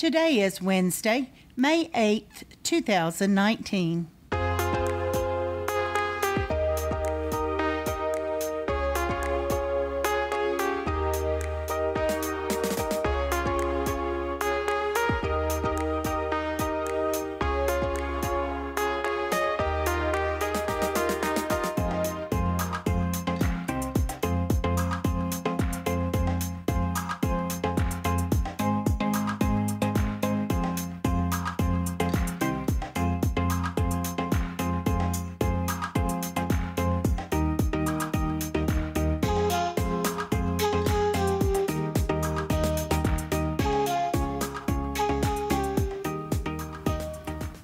Today is Wednesday, May 8th, 2019.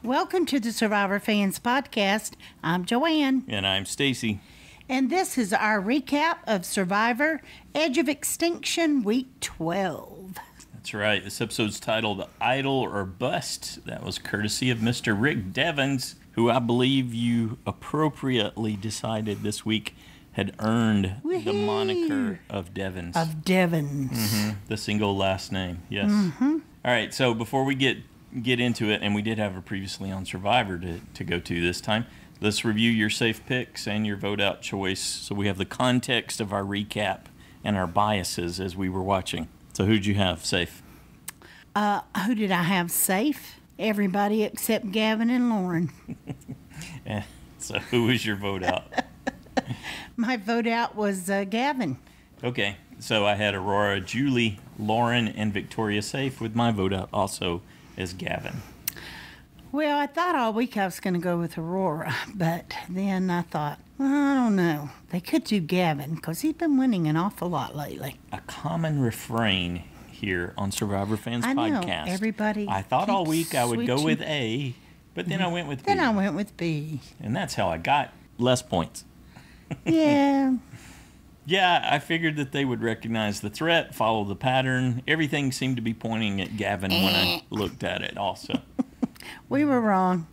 Welcome to the Survivor Fans Podcast. I'm Joanne. And I'm Stacy. And this is our recap of Survivor Edge of Extinction Week 12. That's right. This episode's titled Idol or Bust. That was courtesy of Mr. Rick Devens, who I believe you appropriately decided this week had earned the moniker of Devens. Of Devens. Mm-hmm. The single last name, yes. Mm-hmm. All right, so before we get into it, and we did have a previously on Survivor to go to this time, let's review your safe picks and your vote out choice so we have the context of our recap and our biases as we were watching. So who'd you have safe? Who did I have safe? Everybody except Gavin and Lauren. So who was your vote out? My vote out was Gavin. Okay, so I had Aurora, Julie, Lauren, and Victoria safe, with my vote out also as Gavin. Well, I thought all week I was going to go with Aurora, but then I thought, well, I don't know. They could do Gavin because he's been winning an awful lot lately. A common refrain here on Survivor Fans I know, Podcast. Everybody. I thought all week I would go with A, but then I went with B. Then I went with B. And that's how I got less points. Yeah. Yeah, I figured that they would recognize the threat, follow the pattern. Everything seemed to be pointing at Gavin when I looked at it also. We were wrong.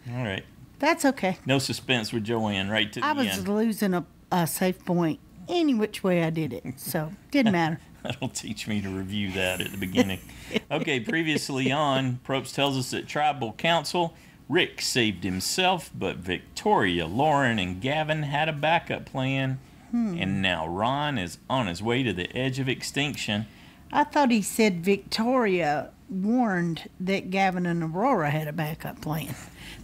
All right. That's okay. No suspense with Joanne right to the end. I was losing a safe point any which way I did it, so didn't matter. That'll teach me to review that at the beginning. Okay, previously on, Probst tells us that Tribal Council, Rick saved himself, but Victoria, Lauren, and Gavin had a backup plan. And now Ron is on his way to the edge of extinction. I thought he said Victoria warned that Gavin and Aurora had a backup plan.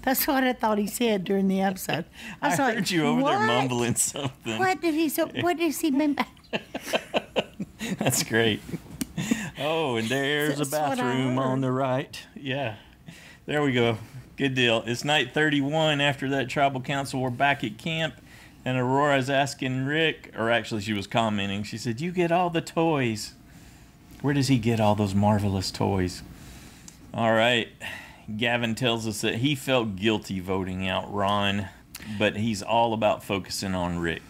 That's what I thought he said during the episode. I heard you over there mumbling something. What did he mean by? That's great. Oh, and there's a bathroom on the right. Yeah, there we go. Good deal. It's night 31 after that tribal council. We're back at camp. And Aurora's asking Rick, or actually she was commenting, she said, "You get all the toys." Where does he get all those marvelous toys? All right. Gavin tells us that he felt guilty voting out Ron, but he's all about focusing on Rick.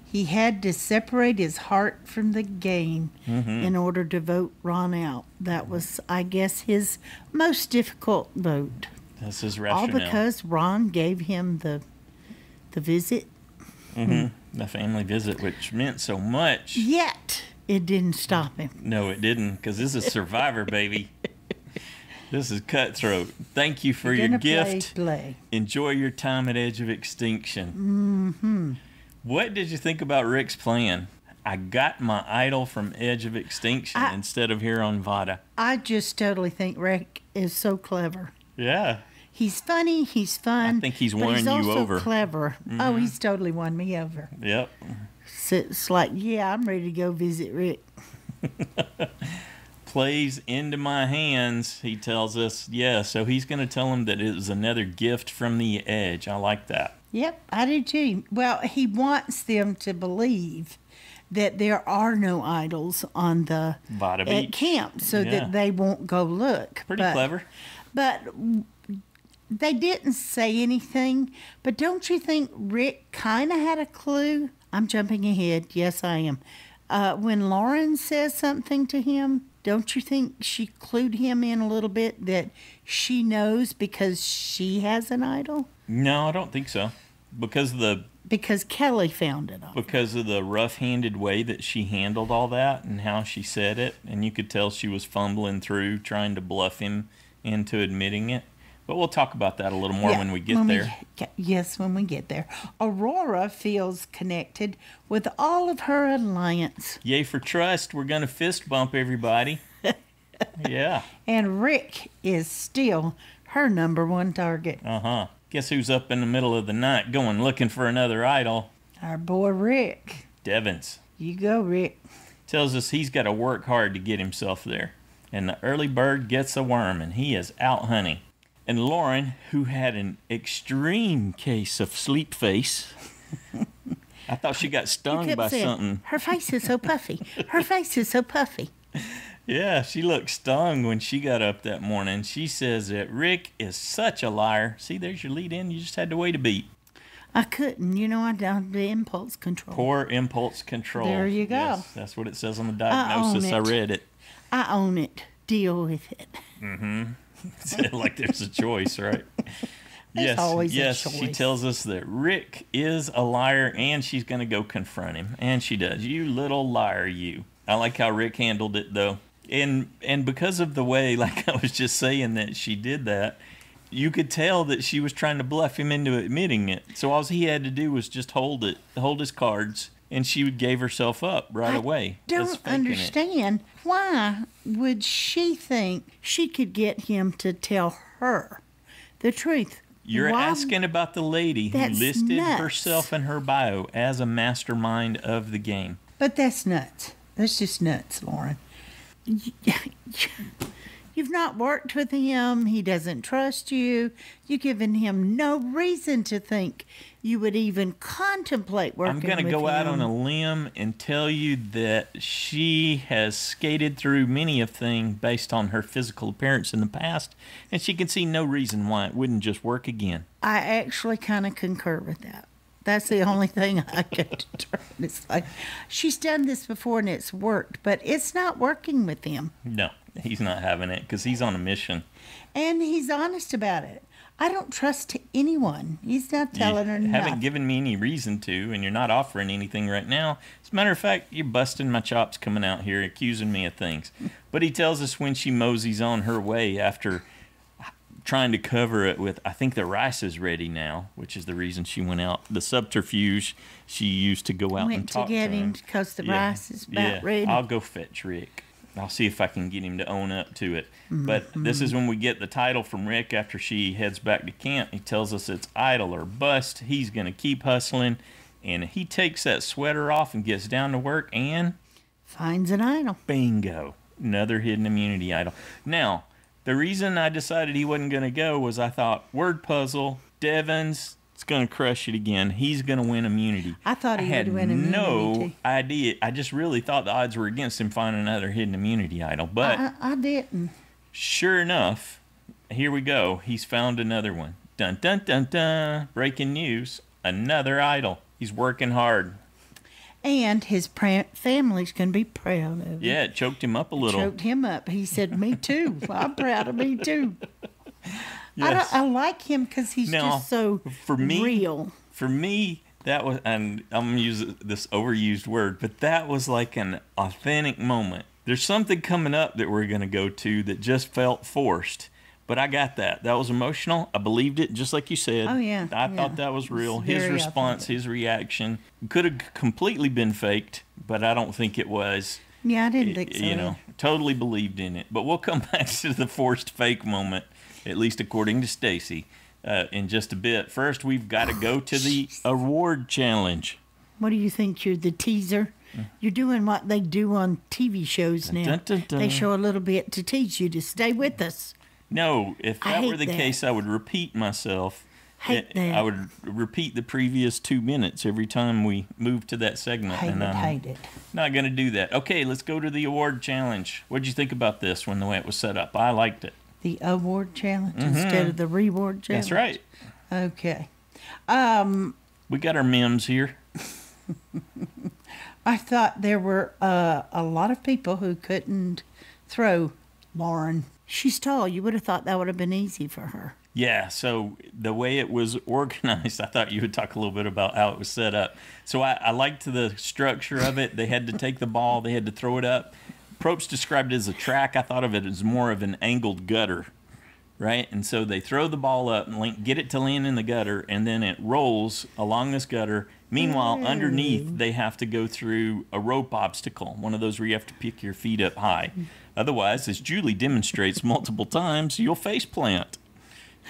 He had to separate his heart from the game in order to vote Ron out. That was, I guess, his most difficult vote. That's his rationale. All because Ron gave him the visit. The family visit, which meant so much. Yet, it didn't stop him. No, it didn't, because this is Survivor, baby. This is cutthroat. Thank you for your gift. Enjoy your time at Edge of Extinction. What did you think about Rick's plan? I got my idol from Edge of Extinction instead of here on Vata. I just totally think Rick is so clever. Yeah. He's funny, he's fun. I think he's won you over. He's also clever. Oh, he's totally won me over. Yep. So it's like, yeah, I'm ready to go visit Rick. Plays into my hands, he tells us. Yeah, so he's going to tell him that it was another gift from the Edge. I like that. Yep, I do too. Well, he wants them to believe that there are no idols on the Vata Beach at camp so that they won't go look. Pretty clever. But they didn't say anything, but don't you think Rick kind of had a clue? I'm jumping ahead. Yes, I am. When Lauren says something to him, don't you think she clued him in a little bit that she knows because she has an idol? No, I don't think so. Because the Because Kelley found it all. Because of the rough-handed way that she handled all that and how she said it. And you could tell she was fumbling through trying to bluff him into admitting it. But we'll talk about that a little more when we get there. Yes, when we get there. Aurora feels connected with all of her alliance. Yay for trust. We're going to fist bump everybody. Yeah. And Rick is still her number one target. Uh-huh. Guess who's up in the middle of the night going looking for another idol? Our boy Rick. Devens. You go, Rick. Tells us he's got to work hard to get himself there. And the early bird gets a worm, and he is out hunting. And Lauren, who had an extreme case of sleep face, I thought she got stung by something. Her face is so puffy. Her face is so puffy. Yeah, she looked stung when she got up that morning. She says that Rick is such a liar. See, there's your lead in. You just had to wait a beat. I couldn't. You know, I don't the impulse control. Poor impulse control. There you go. Yes, that's what it says on the diagnosis. I read it. I own it. Deal with it. Mm-hmm. Like there's a choice, right? There's always a choice. She tells us that Rick is a liar and she's going to go confront him. And she does. You little liar, you. I like how Rick handled it, though. And because of the way, like I was just saying, that she did that, you could tell that she was trying to bluff him into admitting it. So all he had to do was just hold his cards, and she gave herself up right away. I don't understand. Why would she think she could get him to tell her the truth? You're asking about the lady who listed herself in her bio as a mastermind of the game. But that's nuts. That's just nuts, Lauren. You've not worked with him. He doesn't trust you. You've given him no reason to think you would even contemplate working with him. I'm going to go out on a limb and tell you that she has skated through many a thing based on her physical appearance in the past, and she can see no reason why it wouldn't just work again. I actually kind of concur with that. That's the only thing I could determine. It's like, she's done this before and it's worked, but it's not working with him. No, he's not having it because he's on a mission. And he's honest about it. I don't trust anyone. He's not telling her nothing. You haven't given me any reason to, and you're not offering anything right now. As a matter of fact, you're busting my chops coming out here, accusing me of things. But he tells us when she moseys on her way after trying to cover it with, I think the rice is ready now, which is the reason she went out. The subterfuge she used to go out and talk to him. Went to get him because the rice is about ready. I'll go fetch Rick. I'll see if I can get him to own up to it. But this is when we get the title from Rick after she heads back to camp. He tells us it's idle or bust. He's going to keep hustling. And he takes that sweater off and gets down to work and finds an idol. Bingo. Another hidden immunity idol. Now, the reason I decided he wasn't going to go was I thought, word puzzle, Devens is going to crush it again. He's going to win immunity. I thought he would win immunity. I had no idea. I just really thought the odds were against him finding another hidden immunity idol. But I didn't. Sure enough, here we go. He's found another one. Dun, dun, dun, dun. Breaking news. Another idol. He's working hard. And his family's going to be proud of him. Yeah, it choked him up a little. Choked him up. He said, me too. I'm proud of me too. Yes. I like him because he's just so real. For me, that was, and I'm going to use this overused word, but that was like an authentic moment. There's something coming up that we're going to go to that just felt forced. But I got that. That was emotional. I believed it, just like you said. Oh, yeah. I thought that was real. His response, his reaction could have completely been faked, but I don't think it was. Yeah, I didn't think so. You know, totally believed in it. But we'll come back to the forced fake moment, at least according to Stacy, in just a bit. First, we've got to go to the award challenge. What do you think? You're the teaser? You're doing what they do on TV shows now. Dun, dun, dun. They show a little bit to teach you to stay with us. No, if that were the case, I would repeat myself. I would repeat the previous 2 minutes every time we move to that segment. Hate it. Not going to do that. Okay, let's go to the award challenge. What did you think about this when the way it was set up? I liked it. The award challenge instead of the reward challenge? That's right. Okay. We got our memes here. I thought there were a lot of people who couldn't throw Lauren. She's tall. You would have thought that would have been easy for her. Yeah, so the way it was organized, I thought you would talk a little bit about how it was set up. So I liked the structure of it. They had to take the ball, they had to throw it up. Probst described it as a track. I thought of it as more of an angled gutter, right? And so they throw the ball up and get it to land in the gutter, and then it rolls along this gutter. Meanwhile, underneath, they have to go through a rope obstacle, one of those where you have to pick your feet up high. Otherwise, as Julie demonstrates multiple times, you'll face plant.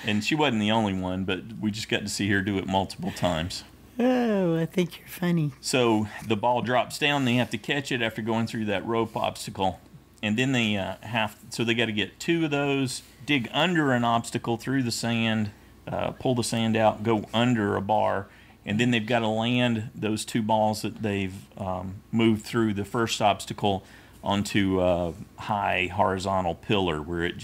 And she wasn't the only one, but we just got to see her do it multiple times. Oh, I think you're funny. So the ball drops down. They have to catch it after going through that rope obstacle. And then they they got to get 2 of those, dig under an obstacle through the sand, pull the sand out, go under a bar. And then they've got to land those 2 balls that they've moved through the first obstacle onto a high horizontal pillar where it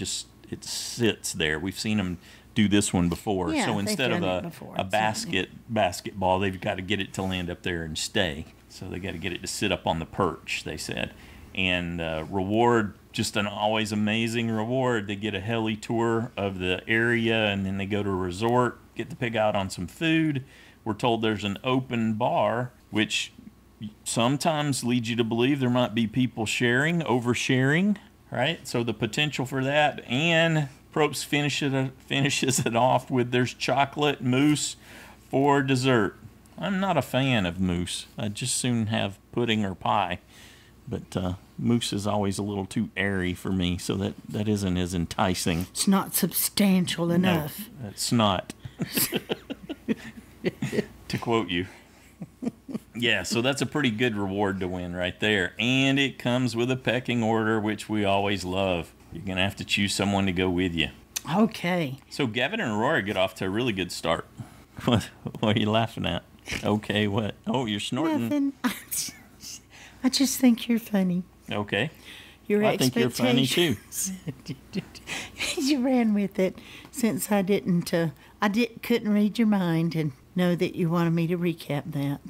sits there. We've seen them do this one before. Yeah, so instead of a basket. basketball, they've got to get it to land up there and stay. So they got to get it to sit up on the perch, they said. And reward, just an always amazing reward. They get a heli tour of the area, and then they go to a resort, get to pick out on some food. We're told there's an open bar, which sometimes leads you to believe there might be people oversharing, right? So the potential for that. And Probst finishes it off with there's chocolate mousse for dessert. I'm not a fan of mousse. I'd just soon have pudding or pie. But mousse is always a little too airy for me, so that isn't as enticing. It's not substantial enough. No, it's not. To quote you. Yeah, so that's a pretty good reward to win right there. And it comes with a pecking order, which we always love. You're going to have to choose someone to go with you. Okay. So Gavin and Aurora get off to a really good start. What are you laughing at? Okay, what? Oh, you're snorting. Nothing. I just think you're funny. Okay. Your I think you're funny too. You ran with it since I couldn't read your mind and know that you wanted me to recap that.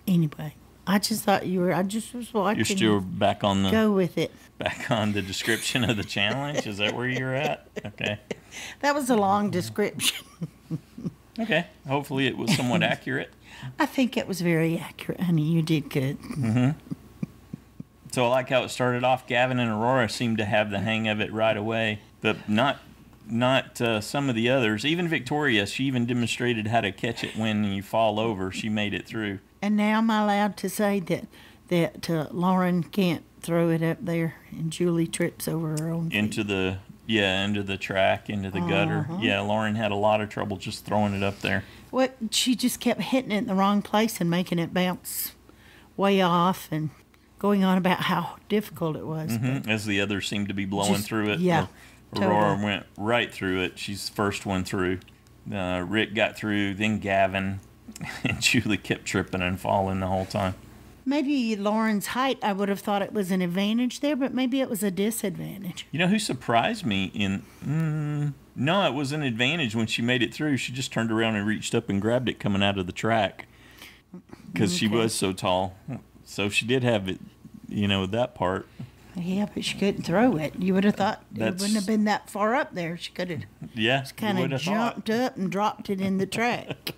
Anyway, I just thought I just was watching. You're still back on the... Go with it. Back on the description of the challenge? Is that where you're at? Okay. That was a long description. Okay. Hopefully it was somewhat accurate. I think it was very accurate, honey. You did good. Mm-hmm. So I like how it started off. Gavin and Aurora seemed to have the hang of it right away, but not some of the others. Even Victoria, she even demonstrated how to catch it when you fall over. She made it through. And now am I allowed to say that Lauren can't throw it up there and Julie trips over her own feet? Into the track, into the gutter. Yeah, Lauren had a lot of trouble just throwing it up there. Well, she just kept hitting it in the wrong place and making it bounce way off and going on about how difficult it was. Mm-hmm. As the others seemed to be blowing through it. Yeah. Aurora totally. went right through it. She's the first one through. Rick got through, then Gavin. And Julie kept tripping and falling the whole time. Maybe Lauren's height, I would have thought it was an advantage there, but maybe it was a disadvantage. You know who surprised me no, it was an advantage when she made it through. She just turned around and reached up and grabbed it coming out of the track because she was so tall. So she did have it, that part. Yeah, but she couldn't throw it. You would have thought it wouldn't have been that far up there. She could have just kind of jumped up and dropped it in the track.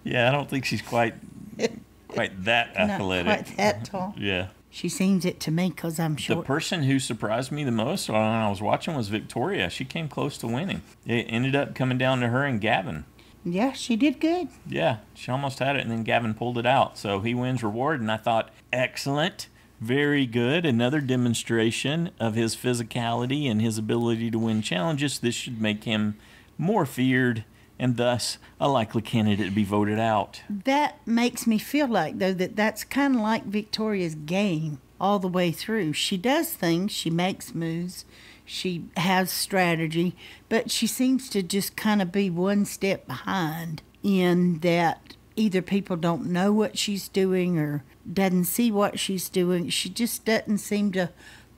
Yeah, I don't think she's quite that athletic. Not quite that tall. Yeah. She seems it to me because I'm short. The person who surprised me the most when I was watching was Victoria. She came close to winning. It ended up coming down to her and Gavin. Yeah, she did good. Yeah, she almost had it, and then Gavin pulled it out. So he wins reward, and I thought, excellent, very good. Another demonstration of his physicality and his ability to win challenges. This should make him more feared and thus a likely candidate to be voted out. That makes me feel like, though, that's kind of like Victoria's game all the way through. She does things, she makes moves, she has strategy, but she seems to just kind of be one step behind in that either people don't know what she's doing or doesn't see what she's doing. She just doesn't seem to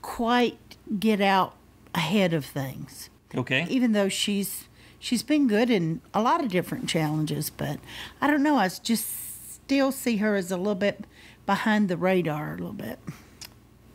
quite get out ahead of things. Okay. Even though she's been good in a lot of different challenges, but I don't know. I just still see her as a little bit behind the radar a little bit.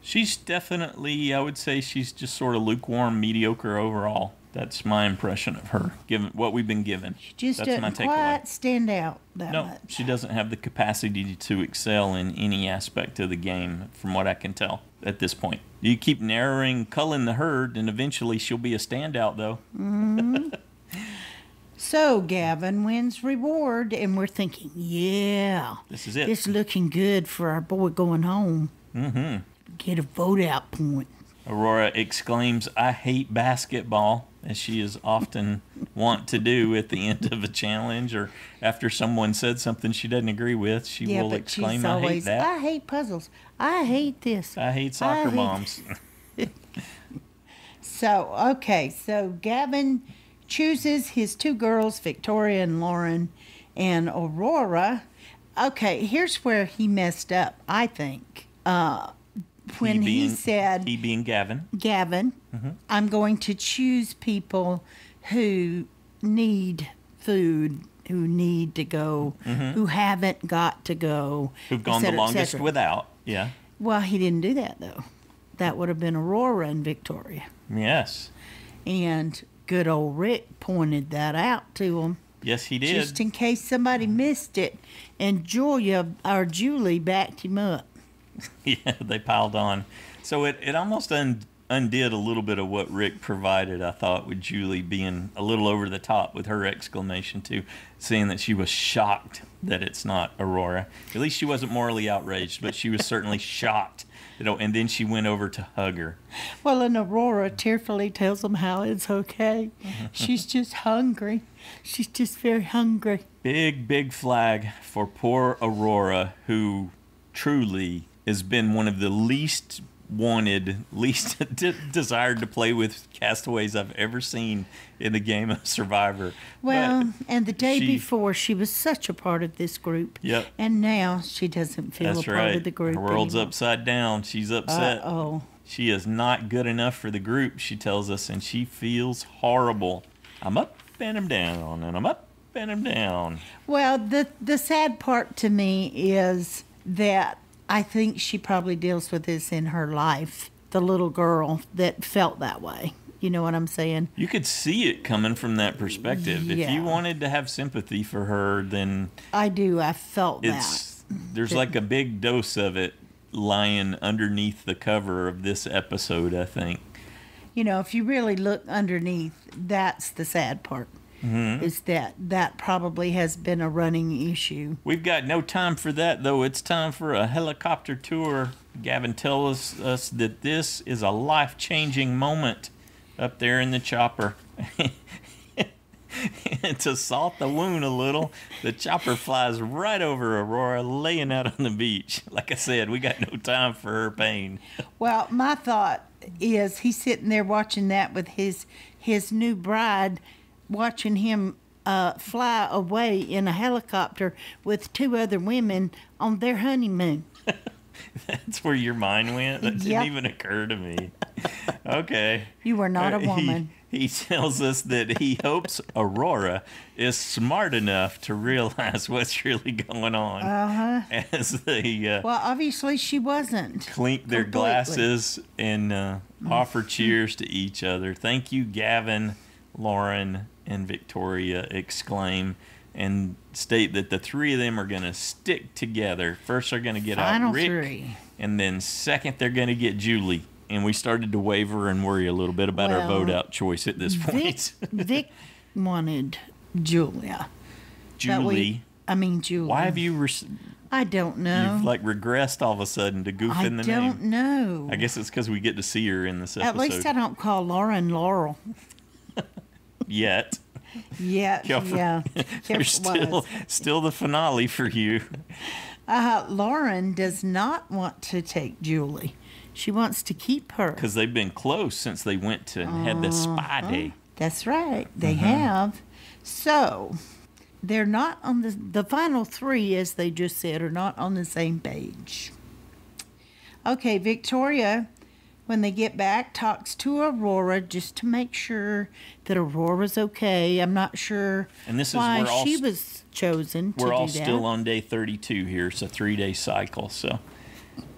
She's definitely, I would say she's just sort of lukewarm, mediocre overall. That's my impression of her, given what we've been given. She just That's my doesn't takeaway. quite stand out that No, much. she doesn't have the capacity to excel in any aspect of the game, from what I can tell at this point. You keep narrowing, culling the herd, and eventually she'll be a standout, though. Mm-hmm. So Gavin wins reward, and we're thinking, yeah, This is it. It's looking good for our boy going home. Mm-hmm. Get a vote out point. Aurora exclaims, "I hate basketball," as she is often wont to do at the end of a challenge or after someone said something she doesn't agree with. She will but exclaim, she's "I hate always, that. I hate puzzles. I hate this. I hate soccer moms." So Gavin chooses his two girls, Victoria and Lauren, and Aurora. Okay, here's where he messed up, I think. When he said, he being Gavin, I'm going to choose people who need food, who need to go, who haven't got to go, who've gone the longest without. Yeah. Well, he didn't do that, though. That would have been Aurora and Victoria. Yes. And good old Rick pointed that out to him. Yes, he did. Just in case somebody missed it. And Julie backed him up. Yeah, they piled on. So it almost undid a little bit of what Rick provided, I thought, with Julie being a little over the top with her exclamation, too, saying that she was shocked that it's not Aurora. At least she wasn't morally outraged, but she was certainly shocked. And then she went over to hug her. Well, and Aurora tearfully tells them how it's okay. She's just hungry. She's just very hungry. Big flag for poor Aurora, who truly has been one of the least wanted, least desired to play with castaways I've ever seen in the game of Survivor. Well, and the day before, she was such a part of this group. Yep. And now she doesn't feel a part of the group Her world's anymore. upside down. She's upset. Uh-oh. She is not good enough for the group, she tells us, and she feels horrible. I'm up and I'm down, and I'm up and I'm down. Well, the sad part to me is that I think she probably deals with this in her life. The little girl that felt that way. You know what I'm saying? You could see it coming from that perspective. Yeah. If you wanted to have sympathy for her, then I do. I felt that. There's like a big dose of it lying underneath the cover of this episode, I think. You know, if you really look underneath, that's the sad part. Is that probably has been a running issue. We've got no time for that, though. It's time for a helicopter tour. Gavin tells us that this is a life-changing moment up there in the chopper. And to salt the wound a little, the chopper flies right over Aurora, laying out on the beach. Like I said, we got no time for her pain. Well, my thought is he's sitting there watching that with his new bride, watching him fly away in a helicopter with two other women on their honeymoon. That's where your mind went? That didn't even occur to me. Okay. You were not a woman. He tells us that he hopes Aurora is smart enough to realize what's really going on. As they well, obviously she wasn't. Clink their glasses and offer cheers to each other. Thank you, Gavin, Lauren, and Victoria exclaim and state that the three of them are going to stick together. First, they're going to get out Rick, and then second, they're going to get Julie. And we started to waver and worry a little bit about our vote out choice at this point. Vic wanted Julia. Julie. Julie. Why have you? I don't know. You've like regressed all of a sudden to goof in the name. I don't know. I guess it's because we get to see her in this episode. At least I don't call Lauren Laurel. Yet. Yeah. There's still the finale for you. Lauren does not want to take Julie. She wants to keep her. Because they've been close since they went to had the spy day. That's right. They have. So, they're not on the final three, as they just said, are not on the same page. Okay, Victoria, when they get back, talks to Aurora just to make sure that Aurora's okay. I'm not sure why she was chosen to do that. We're all still on day 32 here. It's a 3-day cycle. So,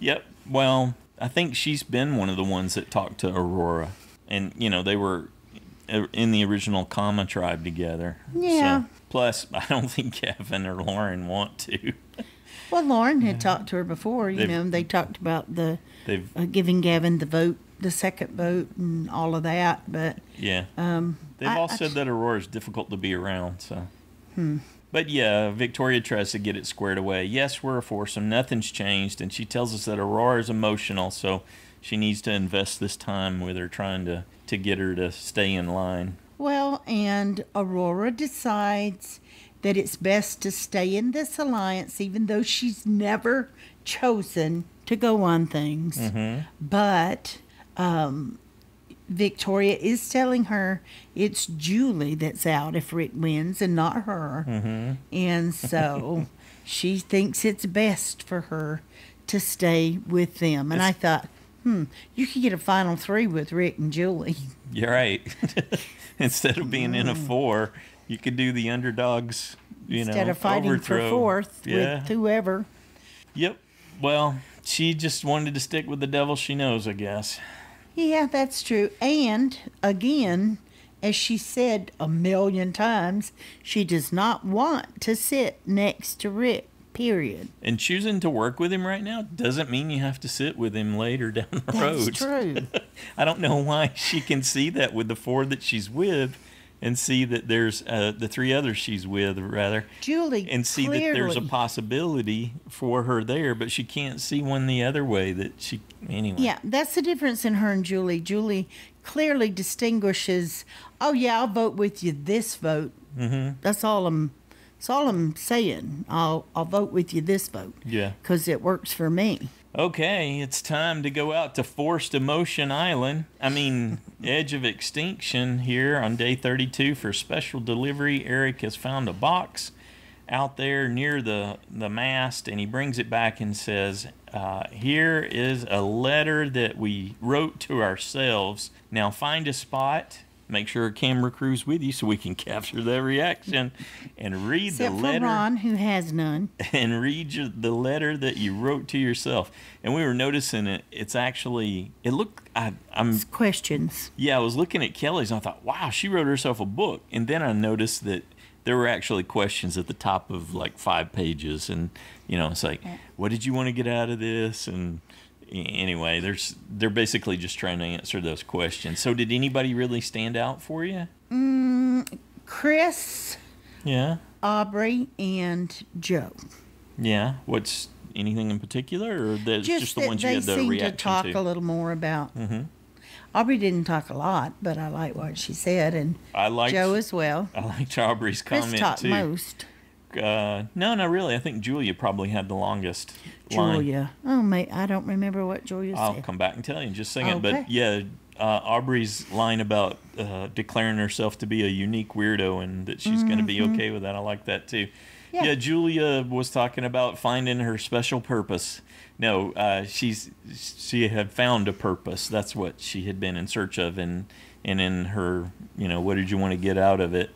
yep. Well, I think she's been one of the ones that talked to Aurora. And, they were in the original Kama tribe together. Yeah. So, plus, I don't think Gavin or Lauren want to. Well, Lauren had talked to her before. They talked about the giving Gavin the vote, the second vote, and all of that. But yeah, they've all said that Aurora is difficult to be around. So, but yeah, Victoria tries to get it squared away. Yes, we're a foursome. Nothing's changed, and she tells us that Aurora is emotional, so she needs to invest this time with her, trying to get her to stay in line. Well, and Aurora decides that it's best to stay in this alliance, even though she's never chosen to go on things. But Victoria is telling her it's Julie that's out if Rick wins and not her. And so she thinks it's best for her to stay with them. And I thought, you could get a final 3 with Rick and Julie. You're right. Instead of being in a 4, you could do the underdogs, Instead of fighting overthrow. for 4th with whoever. Yep. Well, she just wanted to stick with the devil she knows, I guess. Yeah, that's true. And, again, as she said a million times, she does not want to sit next to Rick, period. And choosing to work with him right now doesn't mean you have to sit with him later down the road. That's true. I don't know why she can see that with the 4 that she's with and see that there's the 3 others she's with, rather. Julie, and see clearly, that there's a possibility for her there, but she can't see one the other way that she, anyway. Yeah, that's the difference in her and Julie. Julie clearly distinguishes, oh, yeah, I'll vote with you this vote. That's all I'm saying. I'll vote with you this vote. Yeah. Because it works for me. Okay, it's time to go out to Forced Emotion Island. Edge of Extinction here on day 32 for special delivery. Eric has found a box out there near the mast, and he brings it back and says, here is a letter that we wrote to ourselves. Now find a spot. Make sure a camera crew's with you so we can capture that reaction and read Except the letter. for Ron, who has none. And read the letter that you wrote to yourself. And we were noticing it's actually, it looked, It's questions. Yeah, I was looking at Kelley's and I thought, wow, she wrote herself a book. And then I noticed that there were actually questions at the top of like 5 pages. And, it's like, what did you want to get out of this? And anyway, they're basically just trying to answer those questions. So did anybody really stand out for you? Chris, Yeah. Aubry, and Joe. Yeah. What's anything in particular, or that's just the ones you had the reaction to? They seemed to talk a little more about. Aubrey didn't talk a lot, but I like what she said, and Joe as well. I liked Aubrey's comment Chris talked too. most. No, not really. I think Julia probably had the longest line. Julia. Oh, mate, I don't remember what Julia said. I'll come back and tell you in just a second. Okay. But yeah, Aubrey's line about declaring herself to be a unique weirdo and that she's going to be okay with that. I like that too. Yeah, Julia was talking about finding her special purpose. No, she had found a purpose. That's what she had been in search of, and in her, what did you want to get out of it?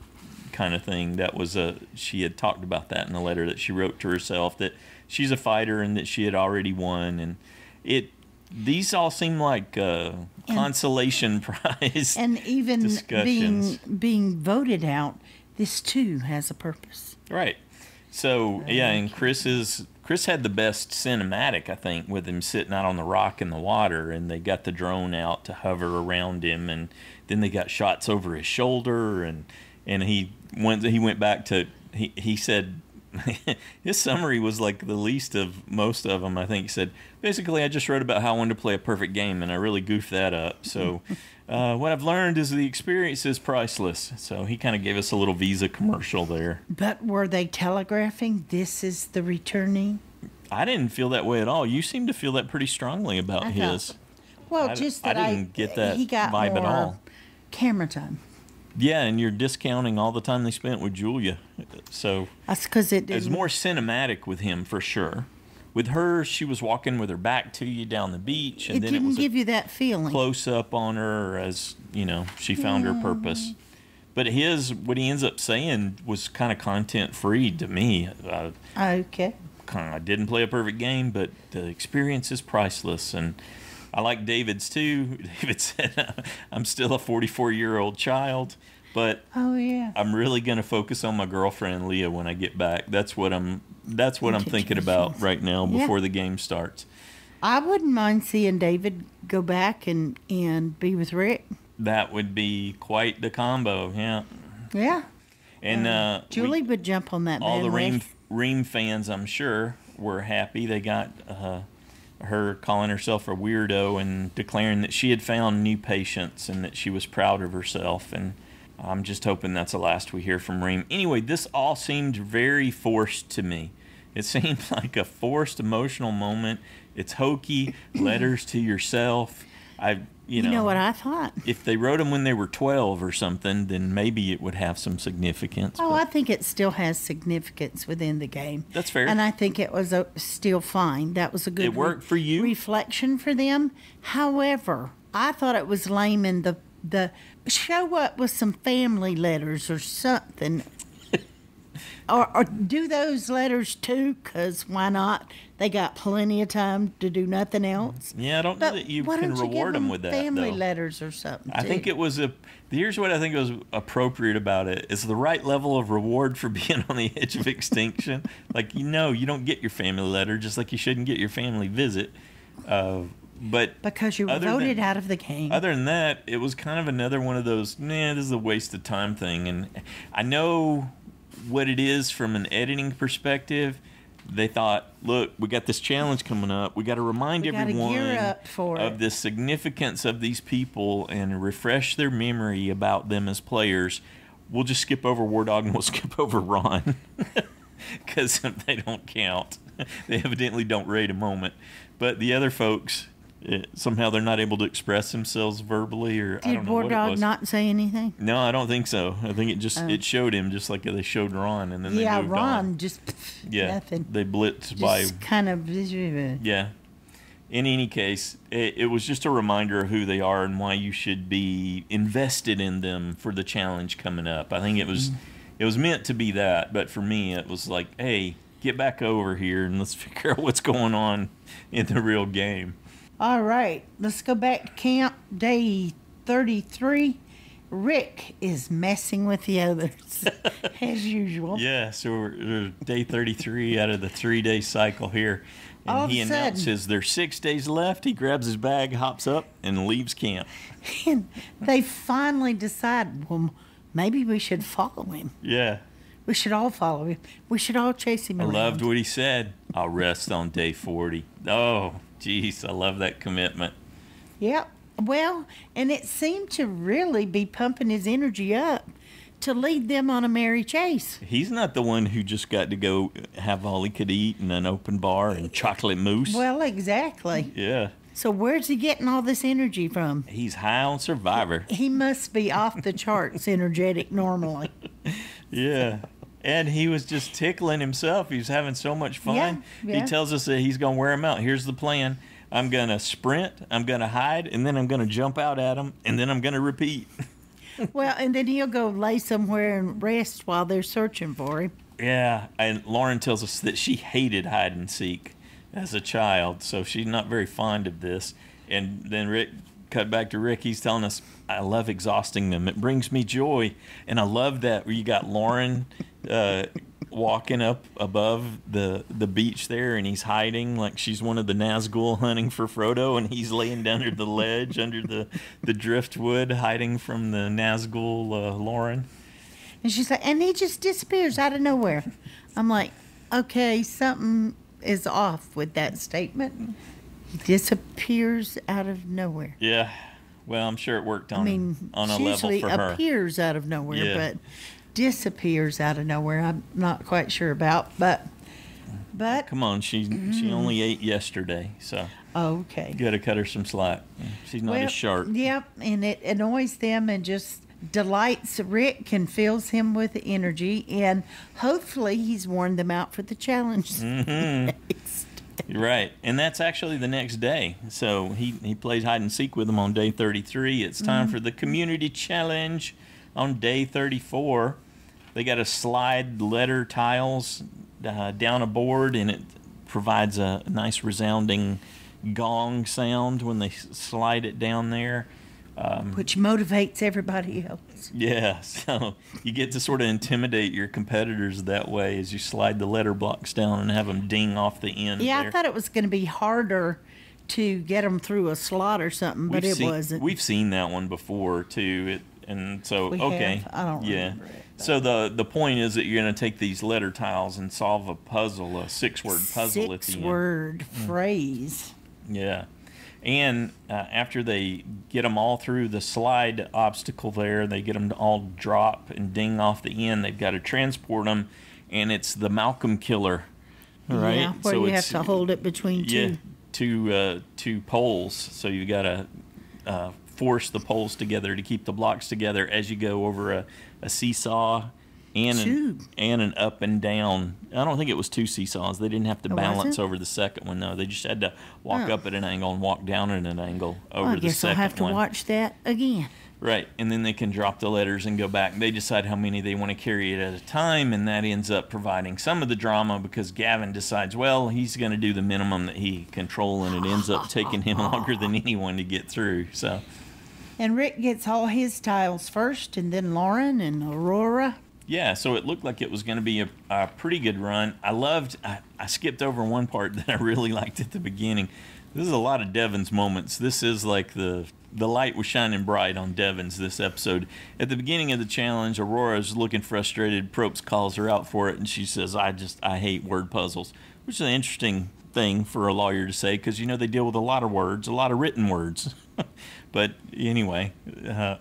Kind of thing. That was she had talked about that in the letter that she wrote to herself, that she's a fighter and that she had already won, and these all seem like consolation prize and even discussions. being voted out, this too has a purpose, right? So yeah, and Chris had the best cinematic, I think, with him sitting out on the rock in the water, and they got the drone out to hover around him, and then they got shots over his shoulder, and he went back to, he said, his summary was like the least of most of them. I think he said, basically, I just wrote about how I wanted to play a perfect game, and I really goofed that up. So what I've learned is the experience is priceless. So he kind of gave us a little Visa commercial there. But were they telegraphing this is the returning? I didn't feel that way at all. You seem to feel that pretty strongly about his. Well, just that I didn't get that he got vibe more at all. Camera time. Yeah, and you're discounting all the time they spent with Julia. So that's because it was more cinematic with him for sure. With her, she was walking with her back to you down the beach, and then it was give you that feeling. Close up on her as she found her purpose. But what he ends up saying was kind of content free to me. Okay. I didn't play a perfect game, but the experience is priceless, and I like David's too. David said, I'm still a 44-year-old child, but I'm really going to focus on my girlfriend, Leah, when I get back. That's what I'm thinking about right now before the game starts. I wouldn't mind seeing David go back and be with Rick. That would be quite the combo, yeah. Yeah. And Julie would jump on that all bandwagon. the Reem fans, I'm sure, were happy. They got her calling herself a weirdo and declaring that she had found new patients and that she was proud of herself. And I'm just hoping that's the last we hear from Reem. Anyway, this all seemed very forced to me. It seemed like a forced emotional moment. It's hokey, letters to yourself. You know what I thought? If they wrote them when they were 12 or something, then maybe it would have some significance. Oh, I think it still has significance within the game. That's fair. And I think it was still fine. That was a good It worked for you? Reflection for them. However, I thought it was lame in the show up with some family letters or something. Or do those letters too, because why not? They got plenty of time to do nothing else. Yeah, I don't know that you can reward them with that, family though. letters or something, I think it was here's what I think was appropriate about it. It's the right level of reward for being on the edge of extinction. Like, you don't get your family letter, just like you shouldn't get your family visit. But because you were voted out of the game. Other than that, it was kind of another one of those, this is a waste of time thing. And I know what it is from an editing perspective. They thought, look, we got this challenge coming up. We got to remind everyone of the significance of these people and refresh their memory about them as players. We'll just skip over Wardog and we'll skip over Ron because they don't count. They evidently don't rate a moment. But the other folks, somehow they're not able to express themselves verbally, or I don't know what it was. Did Wardog not say anything? No, I don't think so. I think it showed him just like they showed Ron, and then they moved Ron on. just nothing. They blitzed just by. Kind of. Yeah. In any case, it was just a reminder of who they are and why you should be invested in them for the challenge coming up. I think it was meant to be that, but for me, it was like, hey, get back over here and let's figure out what's going on in the real game. All right, let's go back to camp, day 33. Rick is messing with the others, as usual. Yeah, so we're day 33 out of the 3-day cycle here. And he announces there's 6 days left. He grabs his bag, hops up, and leaves camp. And they finally decide, well, maybe we should follow him. Yeah. We should all follow him. We should all chase him around. I loved what he said. I'll rest on day 40. Oh, geez, I love that commitment. Yep. Well, and it seemed to really be pumping his energy up to lead them on a merry chase. He's not the one who just got to go have all he could eat in an open bar and chocolate mousse. Well, exactly. Yeah. So where's he getting all this energy from? He's high on Survivor. He must be off the charts energetic normally. Yeah. And he was just tickling himself. He was having so much fun. Yeah. He tells us that he's going to wear him out. Here's the plan. I'm going to sprint, I'm going to hide, and then I'm going to jump out at him, and then I'm going to repeat. Well, and then he'll go lay somewhere and rest while they're searching for him. Yeah, and Lauren tells us that she hated hide and seek as a child, so she's not very fond of this. And then Rick, cut back to Rick, he's telling us, I love exhausting them. It brings me joy. And I love that where you got Lauren walking up above the beach there, and he's hiding like she's one of the Nazgul hunting for Frodo, and he's laying down under the ledge under the driftwood hiding from the Nazgul Lauren. And she's like, and he just disappears out of nowhere. I'm like, okay, something is off with that statement. He disappears out of nowhere. Yeah. Well, I'm sure it worked on a level for her. Usually appears out of nowhere, but disappears out of nowhere. I'm not quite sure about, but come on, she only ate yesterday, so okay. You got to cut her some slack. She's not as sharp. Yep, and it annoys them and just delights Rick and fills him with energy, and hopefully he's worn them out for the challenge. Next. You're right, and that's actually the next day. So he plays hide and seek with them on day 33. It's time for the community challenge on day 34. They got to slide letter tiles down a board, and it provides a nice resounding gong sound when they slide it down there. Which motivates everybody else. Yeah, so you get to sort of intimidate your competitors that way as you slide the letter blocks down and have them ding off the end. Yeah, there. I thought it was going to be harder to get them through a slot or something, but it wasn't. We've seen that one before too, and so We okay, have? I don't remember it. So the point is that you're going to take these letter tiles and solve a puzzle, a 6-word puzzle at the end. 6-word phrase. Yeah. And after they get them all through the slide obstacle there, they get them to all drop and ding off the end. They've got to transport them, and it's the Malcolm killer, right? Yeah, where so you have to hold it between two poles. So you got to force the poles together to keep the blocks together as you go over a seesaw and an up and down. I don't think it was 2 seesaws. They didn't have to balance over the second one, though. They just had to walk up at an angle and walk down at an angle over the second one. I guess I'll have to watch that again. Right, and then they can drop the letters and go back. They decide how many they want to carry at a time, and that ends up providing some of the drama because Gavin decides, well, he's going to do the minimum that he can control, and it ends up taking him longer than anyone to get through. So, and Rick gets all his tiles first, and then Lauren and Aurora. Yeah, so it looked like it was going to be a pretty good run. I skipped over one part that I really liked at the beginning. This is a lot of Devens moments. This is like the light was shining bright on Devens this episode. At the beginning of the challenge, Aurora's looking frustrated. Probst calls her out for it, and she says, I hate word puzzles, which is an interesting thing for a lawyer to say because, they deal with a lot of words, a lot of written words. But anyway,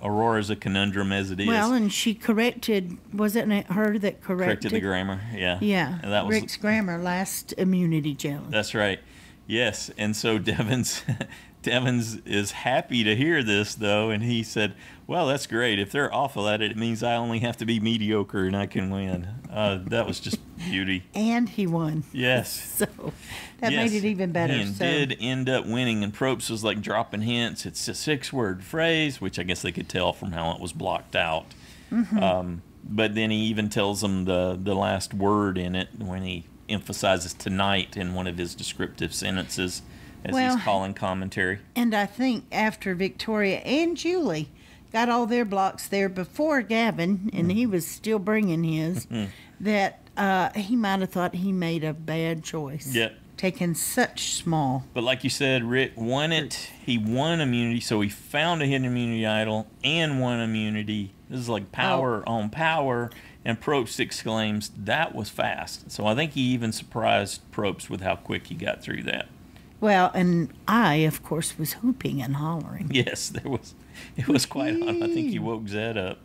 Aurora's a conundrum as it is. Well, and she corrected, wasn't it her that corrected the grammar? Yeah. Yeah, and that was Rick's grammar last immunity challenge. That's right. Yes, and so Devens is happy to hear this, though, and he said, well, that's great. If they're awful at it, it means I only have to be mediocre and I can win. That was just beauty. And he won. Yes. So that made it even better. He did end up winning, and Probst was like dropping hints. It's a 6-word phrase, which I guess they could tell from how it was blocked out. Mm-hmm. But then he even tells them the last word in it when he emphasizes tonight in one of his descriptive sentences as he's calling commentary. And I think after Victoria and Julie got all their blocks there before Gavin, and he was still bringing his, that he might have thought he made a bad choice. Yep. Taking such small. But like you said, Rick won it. He won immunity, so he found a hidden immunity idol and won immunity. This is like power on power. And Probst exclaims, that was fast. So I think he even surprised Probst with how quick he got through that. Well, and I, of course, was whooping and hollering. Yes, it was quite hot. I think you woke Zed up.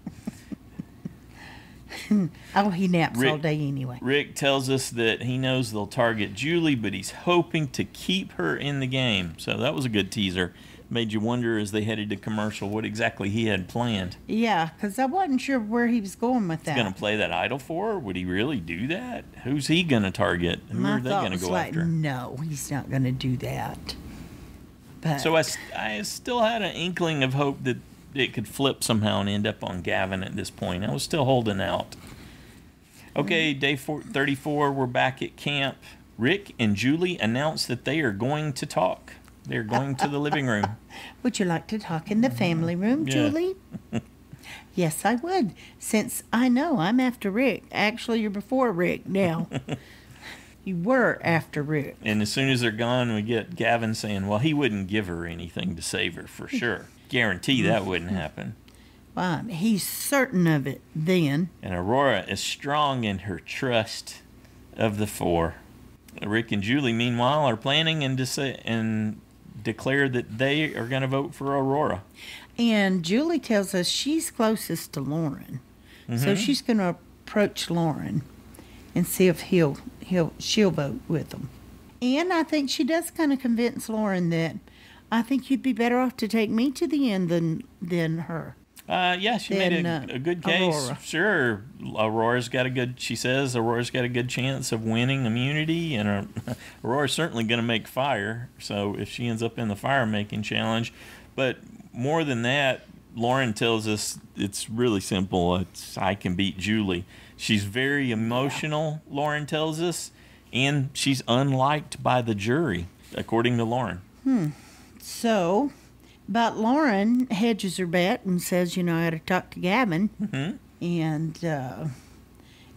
He naps all day anyway. Rick tells us that he knows they'll target Julie, but he's hoping to keep her in the game. So that was a good teaser. Made you wonder as they headed to commercial what exactly he had planned. Yeah, because I wasn't sure where he was going with that. He's going to play that idol for her? Would he really do that? Who's he going to target? Who are they going to go after? No, he's not going to do that. But so I still had an inkling of hope that it could flip somehow and end up on Gavin at this point. I was still holding out. Okay, day 34, we're back at camp. Rick and Julie announce that they are going to talk. They're going to the living room. Would you like to talk in the family room, Julie? Yes, I would, since I know I'm after Rick. Actually, you're before Rick now. You were after Rick. And as soon as they're gone, we get Gavin saying, well, he wouldn't give her anything to save her, for sure. Guarantee that wouldn't happen. Well, he's certain of it then. And Aurora is strong in her trust of the 4. Rick and Julie, meanwhile, are planning and declare that they are going to vote for Aurora. And Julie tells us she's closest to Lauren. So she's going to approach Lauren and see if she'll vote with him. And I think she does kind of convince Lauren that I think you'd be better off to take me to the end than her. Yeah, she made a good case. Aurora. Sure, she says Aurora's got a good chance of winning immunity, and Aurora's certainly going to make fire, so if she ends up in the fire-making challenge. But more than that, Lauren tells us it's really simple. I can beat Julie. She's very emotional, Lauren tells us, and she's unliked by the jury, according to Lauren. So, but Lauren hedges her bet and says, I ought to talk to Gavin.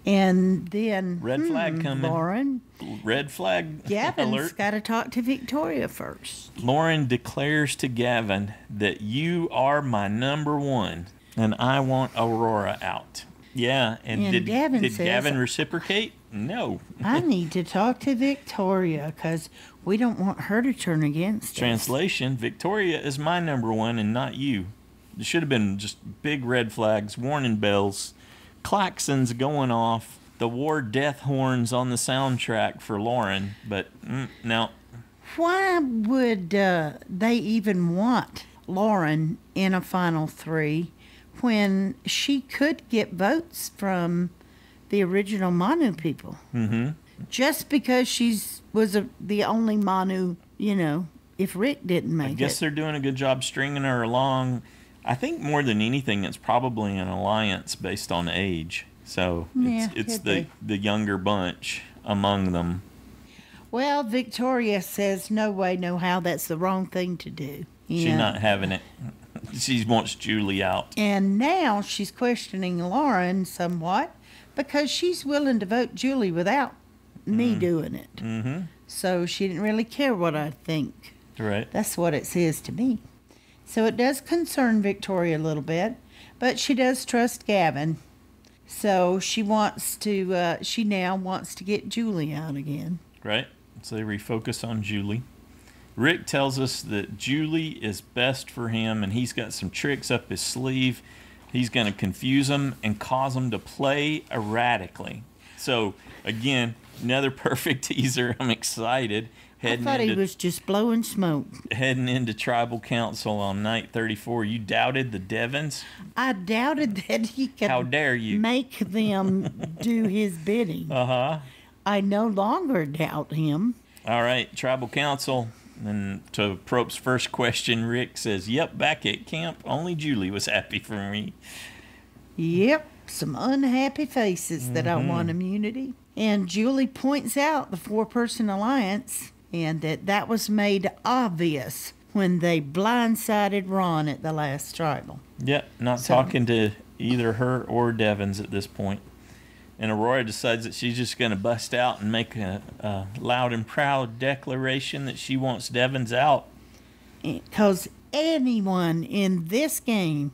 And then Red flag coming. Lauren. Red flag Gavin's alert. got to talk to Victoria first. Lauren declares to Gavin that you are my number one, and I want Aurora out. Yeah, and did Gavin says, Gavin reciprocate? No. I need to talk to Victoria because we don't want her to turn against us. Translation, Victoria is my number one and not you. There should have been just big red flags, warning bells, klaxons going off, the war death horns on the soundtrack for Lauren, but no. Why would they even want Lauren in a final three when she could get votes from the original Manu people? Just because was the only Manu, if Rick didn't make it. I guess they're doing a good job stringing her along. I think more than anything, it's probably an alliance based on age. So it's the younger bunch among them. Well, Victoria says, no way, no how, that's the wrong thing to do. She's not having it. She wants Julie out. And now she's questioning Lauren somewhat because she's willing to vote Julie without me doing it. So she didn't really care what I think. Right. That's what it says to me. So it does concern Victoria a little bit, but she does trust Gavin. So she now wants to get Julie out again. Right. So they refocus on Julie. Rick tells us that Julie is best for him, and he's got some tricks up his sleeve. He's going to confuse them and cause them to play erratically. So, again, another perfect teaser. I'm excited. I thought he was just blowing smoke. Heading into tribal council on night 34. You doubted the Devens? I doubted that he could How dare you? make them do his bidding. I no longer doubt him. All right, tribal council. And to Prope's first question, Rick says, yep, back at camp, only Julie was happy for me. Yep, some unhappy faces that I want immunity. And Julie points out the four-person alliance and that was made obvious when they blindsided Ron at the last tribal. Yep, not talking to either her or Devens at this point. And Aurora decides that she's just going to bust out and make a loud and proud declaration that she wants Devens out. Because anyone in this game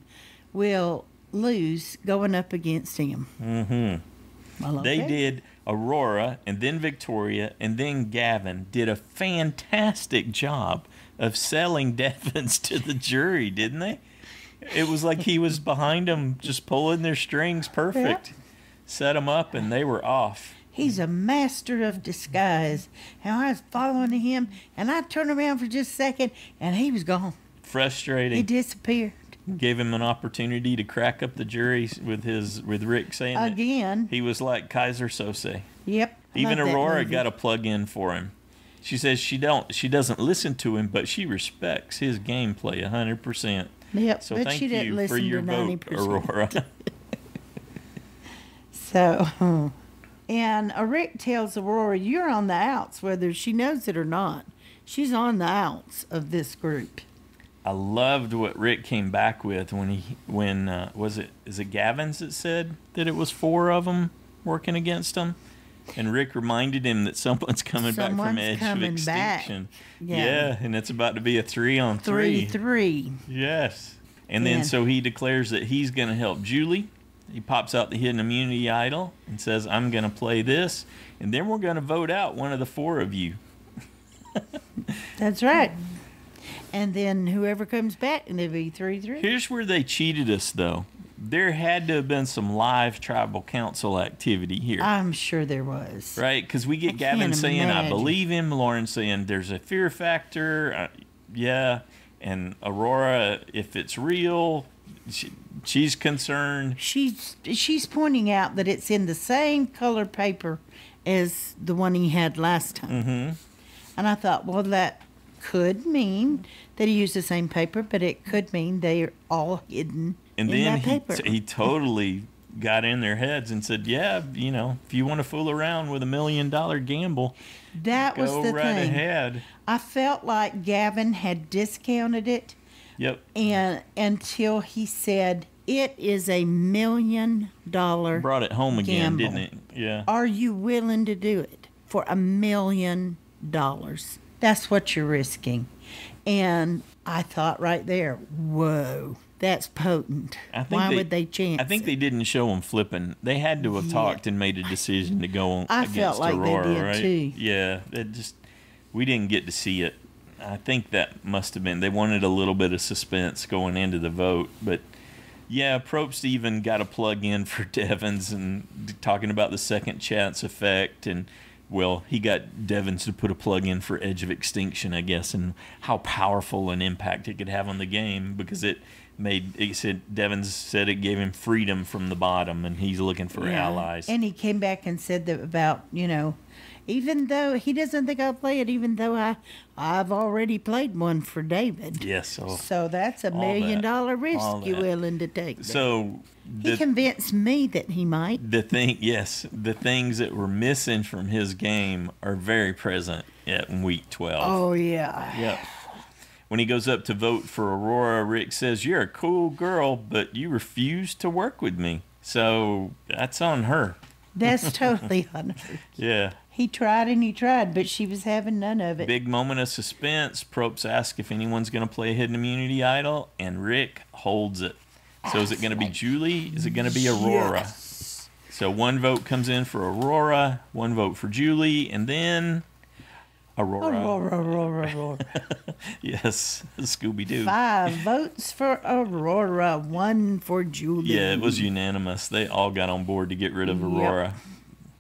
will lose going up against him. Well, okay. They did. Aurora and then Victoria and then Gavin did a fantastic job of selling Devens to the jury, didn't they? It was like he was behind them just pulling their strings perfect. Yep. Set them up and they were off. He's a master of disguise. And I was following him and I turned around for just a second and he was gone. Frustrating. He disappeared. Gave him an opportunity to crack up the jury with Rick saying again he was like Kaiser Sose. Yep. Even Aurora got a plug in for him. She says she doesn't listen to him, but she respects his gameplay 100%. Yep. So but thank she didn't you listen for your to vote, 90%. Aurora. So, and Rick tells Aurora, "You're on the outs, whether she knows it or not. She's on the outs of this group." I loved what Rick came back with when is it Gavin's that said that it was 4 of them working against him, and Rick reminded him that someone's coming back from Edge of Extinction. Yeah, and it's about to be a 3-on-3. 3-3. Yes, and then so he declares that he's going to help Julie. He pops out the hidden immunity idol and says, "I'm going to play this, and then we're going to vote out one of the 4 of you." That's right. And then whoever comes back, and it'll be 3-3. Here's where they cheated us, though. There had to have been some live tribal council activity here. I'm sure there was. Right? Because we get Gavin saying, I believe him. Lauren saying, there's a fear factor. Yeah. And Aurora, if it's real, she's concerned. She's pointing out that it's in the same color paper as the one he had last time. And I thought, well, that could mean that he used the same paper, but it could mean they're all hidden in that paper. He totally got in their heads and said, yeah, if you want to fool around with $1 million gamble, that was the right thing. ahead. I felt like Gavin had discounted it. Yep. And until he said, it is $1 million brought it home again, gamble. didn't it? Yeah. Are you willing to do it for $1 million? That's what you're risking. And I thought right there, whoa, that's potent. Why would they chance I think they didn't show them flipping. They had to have talked and made a decision to go I against felt like Aurora, they did right? too. Yeah, we didn't get to see it. I think that must have been, they wanted a little bit of suspense going into the vote. But yeah, Probst even got a plug in for Devens and talking about the second chance effect. And well, he got Devens to put a plug in for Edge of Extinction, I guess, and how powerful an impact it could have on the game, because Devens said it gave him freedom from the bottom, and he's looking for allies. And he came back and said that about, even though he doesn't think I'll play it, even though I've already played one for David. Yes. So that's $1 million risk you're willing to take. So he convinced me that he might. The things that were missing from his game are very present in week 12. Oh, yeah. Yep. When he goes up to vote for Aurora, Rick says, "You're a cool girl, but you refuse to work with me." So that's on her. That's totally on her. Yeah. He tried, but she was having none of it. Big moment of suspense. Probst asks if anyone's going to play a hidden immunity idol, and Rick holds it. So is it going to be Julie? Is it going to be Aurora? Yes. So one vote comes in for Aurora, one vote for Julie, and then Aurora. Aurora. Yes, Scooby-Doo. 5 votes for Aurora, 1 for Julie. Yeah, it was unanimous. They all got on board to get rid of Aurora.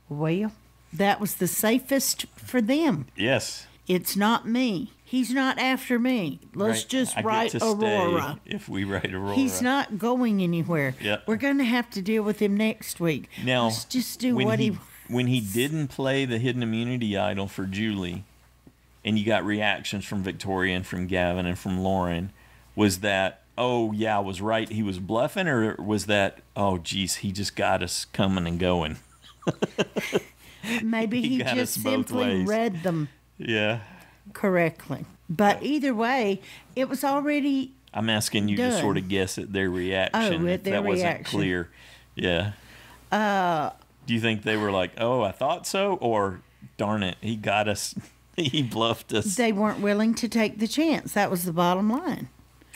Well, that was the safest for them. Yes. It's not me. He's not after me. Let's just write Aurora. If we write Aurora. He's not going anywhere. Yep. We're going to have to deal with him next week. Now, let's just do what he... When he didn't play the hidden immunity idol for Julie, and you got reactions from Victoria and from Gavin and from Lauren, was that, oh, yeah, I was right, he was bluffing, or was that, oh, geez, he just got us coming and going? Maybe he just simply read them correctly. But either way, it was already I'm asking you done. to sort of guess at their reaction. At their that reaction. Wasn't clear. Yeah. Do you think they were like, oh, I thought so? Or, darn it, he got us. He bluffed us. They weren't willing to take the chance. That was the bottom line.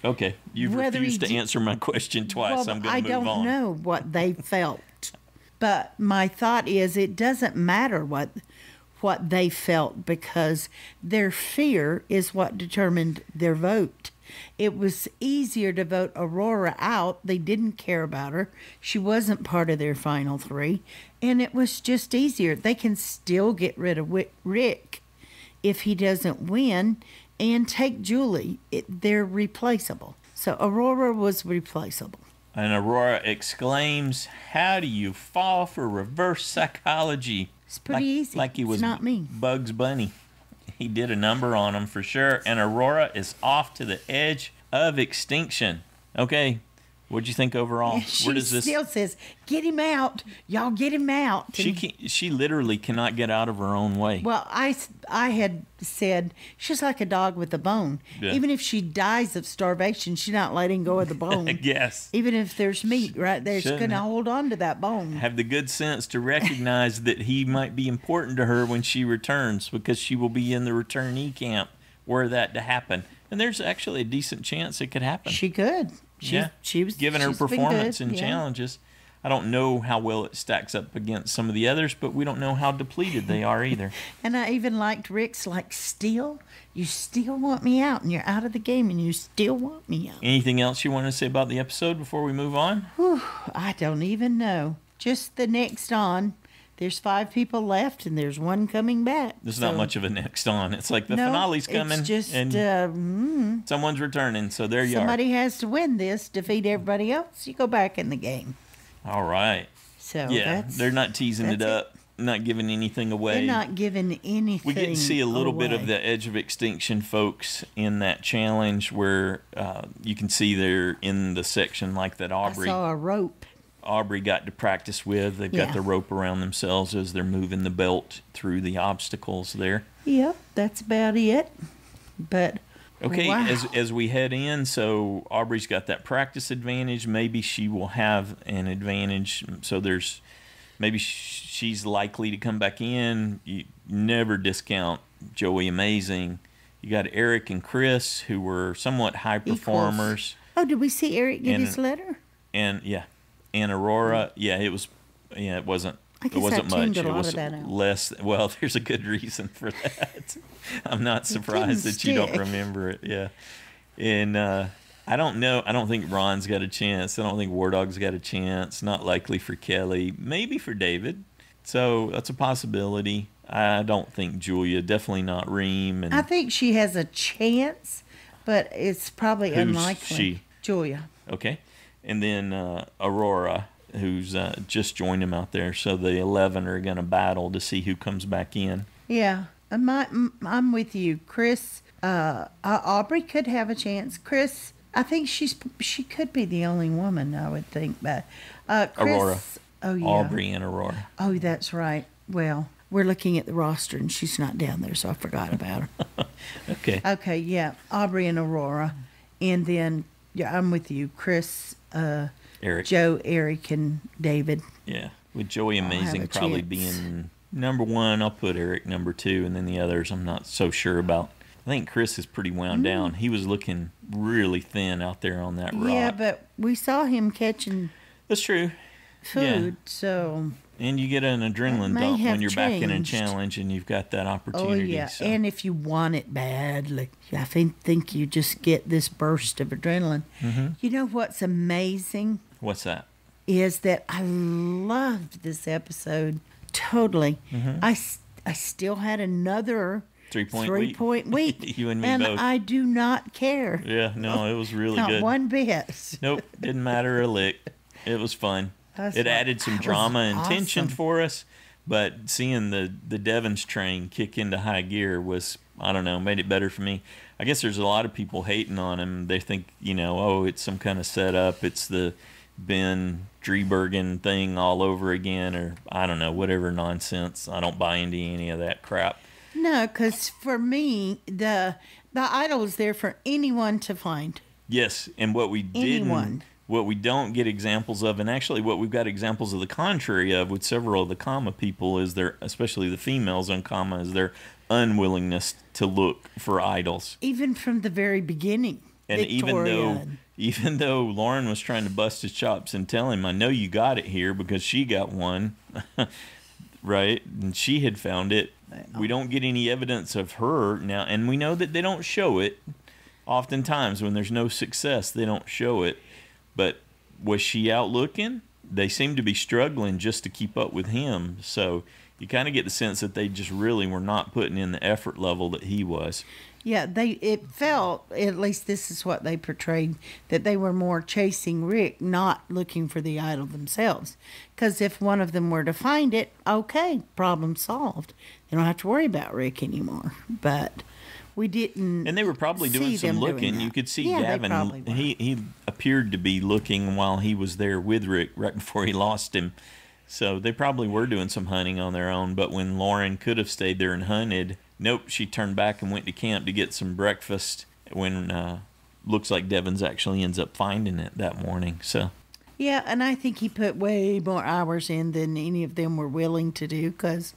Okay. You've refused to answer my question twice. I'm going to move on. I don't know what they felt. But my thought is it doesn't matter what they felt, because their fear is what determined their vote. It was easier to vote Aurora out. They didn't care about her. She wasn't part of their final 3. And it was just easier. They can still get rid of Rick if he doesn't win, and take Julie. They're replaceable. So Aurora was replaceable. And Aurora exclaims, "How do you fall for reverse psychology?" It's pretty easy. Like he was not me. Bugs Bunny. He did a number on him for sure. And Aurora is off to the edge of extinction. Okay. What'd you think overall? She still says, "Get him out. Y'all get him out." She literally cannot get out of her own way. Well, I had said she's like a dog with a bone. Yeah. Even if she dies of starvation, she's not letting go of the bone. Yes. Even if there's meat right there, she's going to hold on to that bone. Have the good sense to recognize that he might be important to her when she returns, because she will be in the returnee camp were that to happen. And there's actually a decent chance it could happen. She could. She was given her performance and challenges. I don't know how well it stacks up against some of the others, but we don't know how depleted they are either. And I even liked Rick's you still want me out, and you're out of the game, and you still want me out. Anything else you want to say about the episode before we move on? Whew, I don't even know. Just the next on. There's 5 people left, and there's 1 coming back. There's not much of a next on. It's like the finale's coming, it's just, and someone's returning, so there you are. Somebody has to win this, defeat everybody else. You go back in the game. All right. So they're not teasing it up, not giving anything away. They're not giving anything We get to see a little bit of the Edge of Extinction folks in that challenge, where you can see they're in the section like that Aubry. I saw a rope. Aubry got to practice with. They've got the rope around themselves as they're moving the belt through the obstacles there. Yep, that's about it. But okay, wow. as we head in, so Aubry's got that practice advantage. Maybe she will have an advantage. So maybe she's likely to come back in. You never discount Joey Amazing. You got Eric and Chris, who were somewhat high performers. Oh, did we see Eric get his letter? And Aurora. Yeah, it wasn't. It wasn't much. It was less. Well, there's a good reason for that. I'm not surprised that you don't remember it. Yeah, and I don't know. I don't think Ron's got a chance. I don't think Wardog's got a chance. Not likely for Kelley. Maybe for David. So that's a possibility. I don't think Julia. Definitely not Reem. And I think she has a chance, but it's probably unlikely. She? Julia. Okay, and then Aurora, who's just joined him out there. So the 11 are going to battle to see who comes back in. Yeah, I'm with you. Chris, Aubry could have a chance. Chris, I think she could be the only woman, I would think. But Chris, Aurora. Oh, yeah. Aubry and Aurora. Oh, that's right. Well, we're looking at the roster, and she's not down there, so I forgot about her. Okay. Okay, yeah. Aubry and Aurora. And then, yeah, I'm with you. Chris, Eric. Joe, Eric, and David. Yeah. With Joey Amazing probably being number 1, I'll put Eric number 2, and then the others I'm not so sure about. I think Chris is pretty wound down. He was looking really thin out there on that rock. Yeah, but we saw him catching That's true. food, so... And you get an adrenaline dump when you're back in a challenge and you've got that opportunity. Oh, yeah. So. And if you want it badly, I think you just get this burst of adrenaline. Mm-hmm. You know what's amazing? What's that? Is that I loved this episode totally. Mm-hmm. I still had another 3-point week. You and me and both. I do not care. Yeah, no, it was really not good. Not one bit. Nope, didn't matter a lick. It was fun. It added some drama and tension for us, but seeing the Devens train kick into high gear was, I don't know, made it better for me. I guess there's a lot of people hating on him. They think, it's some kind of setup. It's the Ben Driebergen thing all over again, or I don't know, whatever nonsense. I don't buy into any of that crap. No, because for me, the idol is there for anyone to find. Yes, and what we didn't... What we don't get examples of, and actually what we've got examples of the contrary of with several of the comma people, is especially the females on comma, is their unwillingness to look for idols. Even from the very beginning. And even though Lauren was trying to bust his chops and tell him, I know you got it here because she got one, right? And she had found it. We don't get any evidence of her now, and we know that they don't show it. Oftentimes when there's no success, they don't show it. But was she out looking? They seem to be struggling just to keep up with him. So you kind of get the sense that they just really were not putting in the effort level that he was. Yeah, it felt, at least this is what they portrayed, that they were more chasing Rick, not looking for the idol themselves. Because if one of them were to find it, okay, problem solved. They don't have to worry about Rick anymore. But... we didn't. And they were probably doing some looking. You could see Gavin. He appeared to be looking while he was there with Rick right before he lost him. So they probably were doing some hunting on their own. But when Lauren could have stayed there and hunted, nope, she turned back and went to camp to get some breakfast. When looks like Devens actually ends up finding it that morning. So. Yeah, and I think he put way more hours in than any of them were willing to do, because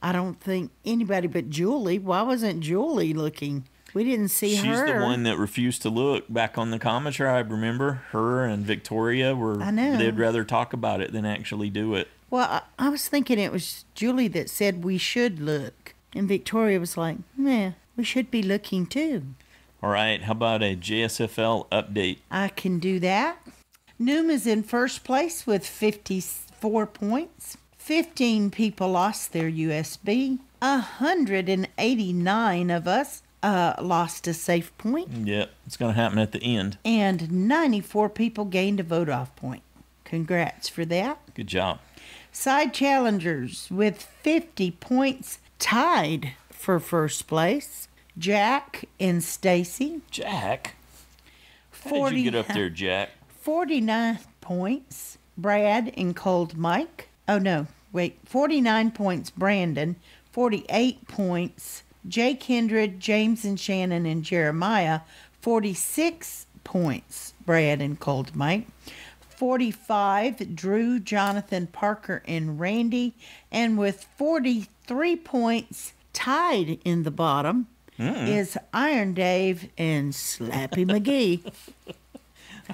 I don't think anybody but Julie. Why wasn't Julie looking? We didn't see her. She's the one that refused to look back on the Comma Tribe, remember? Her and Victoria they'd rather talk about it than actually do it. Well, I was thinking it was Julie that said we should look. And Victoria was like, yeah, we should be looking too. All right, how about a JSFL update? I can do that. Noom is in first place with 54 points. 15 people lost their USB. 189 of us lost a safe point. Yep, it's going to happen at the end. And 94 people gained a vote-off point. Congrats for that. Good job. Side challengers with 50 points tied for first place. Jack and Stacy. Jack? How did you get up there, Jack? 49 points. Brad and Cold Mike. Oh, no, wait. 49 points, Brandon. 48 points, Jay Kindred, James and Shannon and Jeremiah. 46 points, Brad and Cold Mike. 45, Drew, Jonathan, Parker, and Randy. And with 43 points, tied in the bottom, is Iron Dave and Slappy McGee.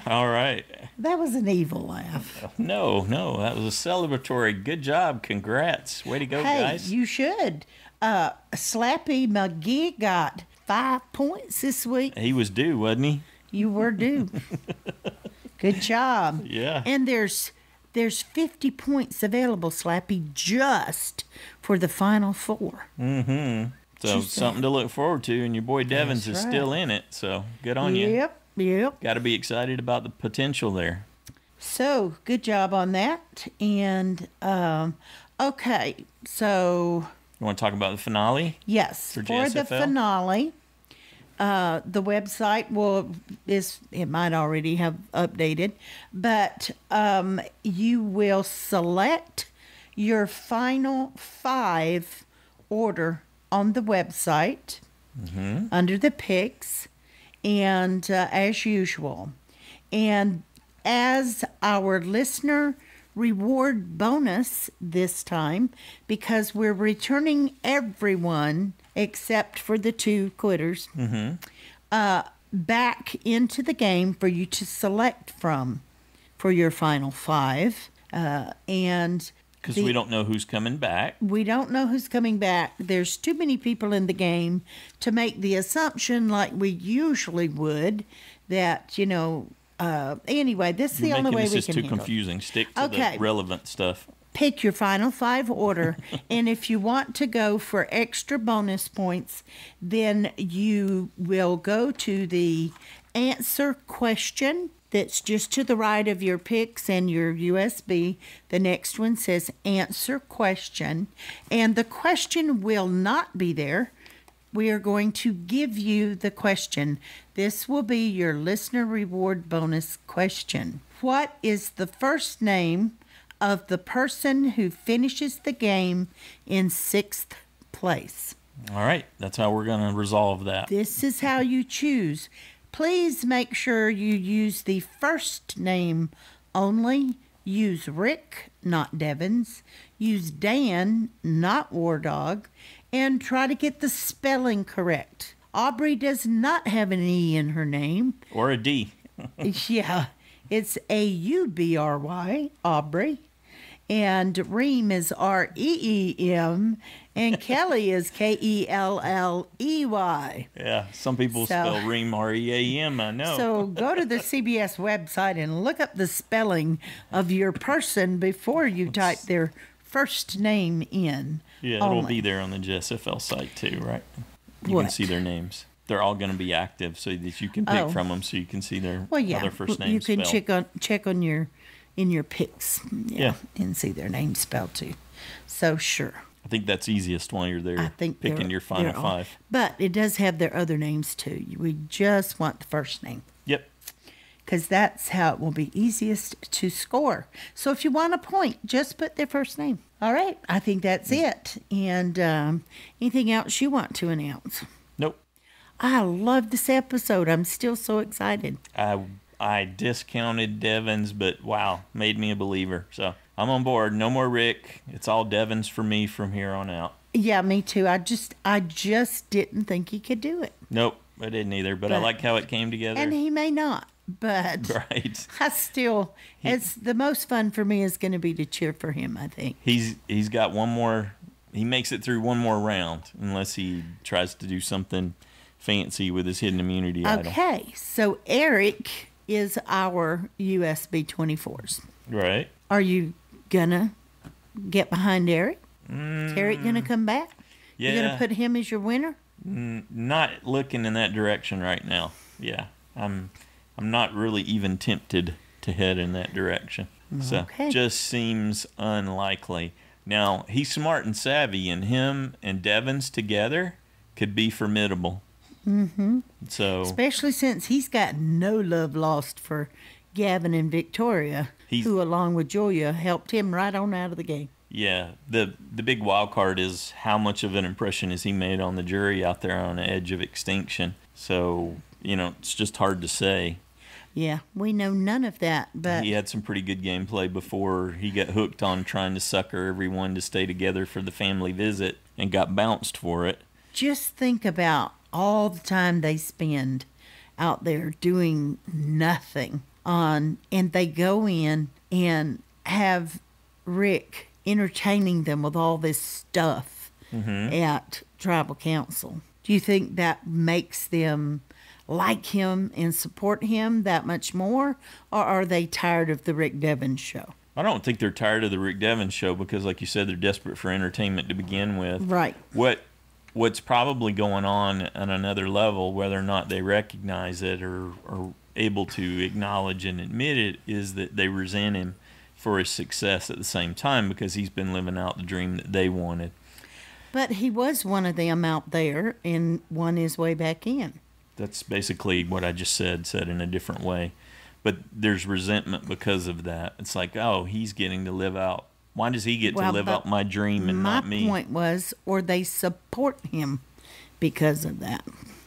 All right. That was an evil laugh. No, that was a celebratory. Good job. Congrats. Way to go, guys. Hey, you should. Slappy McGee got 5 points this week. He was due, wasn't he? You were due. Good job. Yeah. And there's 50 points available, Slappy, just for the final four. Mm-hmm. So something to look forward to, and your boy Devens is still in it, so good on you. Yep. Got to be excited about the potential there. So, good job on that. And, okay, so... You want to talk about the finale? Yes, for the finale. The website it might already have updated, but you will select your final 5 order on the website under the picks, and as usual. And as our listener reward bonus this time, because we're returning everyone except for the 2 quitters back into the game for you to select from for your final 5. And because we don't know who's coming back. We don't know who's coming back. There's too many people in the game to make the assumption, like we usually would, that, anyway, this is the only way we can handle it. This is too confusing. Stick to the relevant stuff. Pick your final 5 order, and if you want to go for extra bonus points, then you will go to the answer question that's just to the right of your picks and your USB. The next one says answer question, and the question will not be there. We are going to give you the question. This will be your listener reward bonus question. What is the first name of the person who finishes the game in 6th place? All right. That's how we're going to resolve that. This is how you choose. Please make sure you use the first name only. Use Rick, not Devens. Use Dan, not Wardog. And try to get the spelling correct. Aubry does not have an E in her name. Or a D. Yeah, it's Aubry, Aubry. And Reem is Reem. And Kelley is Kelley. Yeah, some people spell Reem Ream, I know. So go to the CBS website and look up the spelling of your person before you type their first name in. Yeah, it'll be there on the JSFL site too, right? You can see their names. They're all going to be active so that you can pick from them, so you can see their other first names. You can check on your picks, yeah, and see their names spelled too. So sure. I think that's easiest while you're there. Picking your final 5. But it does have their other names too. We just want the first name. Yep. Because that's how it will be easiest to score. So if you want a point, just put their first name. All right. I think that's it. And anything else you want to announce? Nope. I love this episode. I'm still so excited. I discounted Devens, but wow, made me a believer. So I'm on board. No more Rick. It's all Devens for me from here on out. Yeah, me too. I just didn't think he could do it. Nope, I didn't either. But I like how it came together. And he may not. But right. I still, it's the most fun for me is going to be to cheer for him, I think. He's got one more. He makes it through one more round unless he tries to do something fancy with his hidden immunity idol. Okay, so Eric is our USB 24s. Right. Are you gonna get behind Eric? Is Eric gonna come back? Yeah. You gonna put him as your winner? Not looking in that direction right now. Yeah, I'm not really even tempted to head in that direction. So just seems unlikely. Now, he's smart and savvy, and him and Devens together could be formidable. Mm-hmm. So, especially since he's got no love lost for Gavin and Victoria, who, along with Julia, helped him right on out of the game. Yeah, the big wild card is how much of an impression has he made on the jury out there on the edge of extinction. So, it's just hard to say. Yeah, we know none of that, but he had some pretty good gameplay before he got hooked on trying to sucker everyone to stay together for the family visit and got bounced for it. Just think about all the time they spend out there doing nothing and they go in and have Rick entertaining them with all this stuff at tribal council. Do you think that makes them like him and support him that much more, or are they tired of the Rick Devens show? I don't think they're tired of the Rick Devens show because, like you said, they're desperate for entertainment to begin with. Right. What's probably going on another level, whether or not they recognize it or are able to acknowledge and admit it, is that they resent him for his success at the same time because he's been living out the dream that they wanted. But he was one of them out there and won his way back in. That's basically what I just said in a different way. But there's resentment because of that. It's like, oh, he's getting to live out. Why does he get to live out my dream and not me? My point was, or they support him because of that.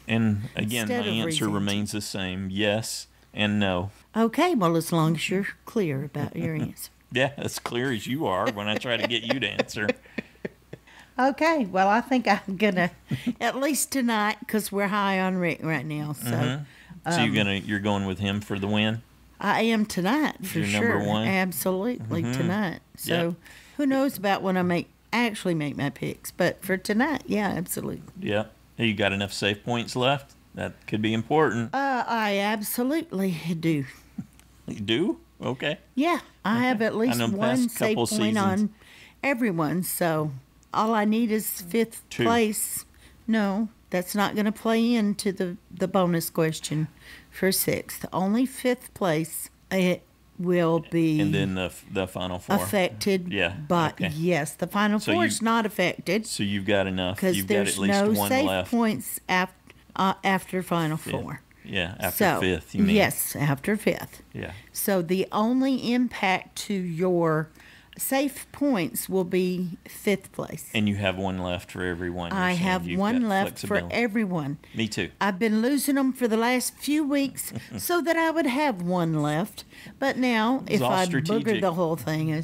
And again, my answer remains the same. Yes and no. Okay, well, as long as you're clear about your answer. Yeah, as clear as you are when I try to get you to answer. Okay, well, I think I'm gonna at least tonight because we're high on Rick right now. So, so you're going with him for the win? I am tonight for sure. Number one? Absolutely tonight. So, who knows about when I actually make my picks? But for tonight, yeah, absolutely. Yeah. Hey, you got enough save points left? That could be important. I absolutely do. You do? Okay. Yeah, I have at least one save point on everyone. So. All I need is 5th place. No, that's not going to play into the bonus question for 6th. Only 5th place. It will be. And then the final 4 affected. Yeah. But yes, the final 4 is not affected. So you've got enough. Because there's got at least no one save left. points after final 4. Yeah, after 5th. You mean? Yes, after 5th. Yeah. So the only impact to your safe points will be 5th place. And you have one left for everyone. I have one left for everyone. Me too. I've been losing them for the last few weeks so that I would have one left. But now, if I booger the whole thing,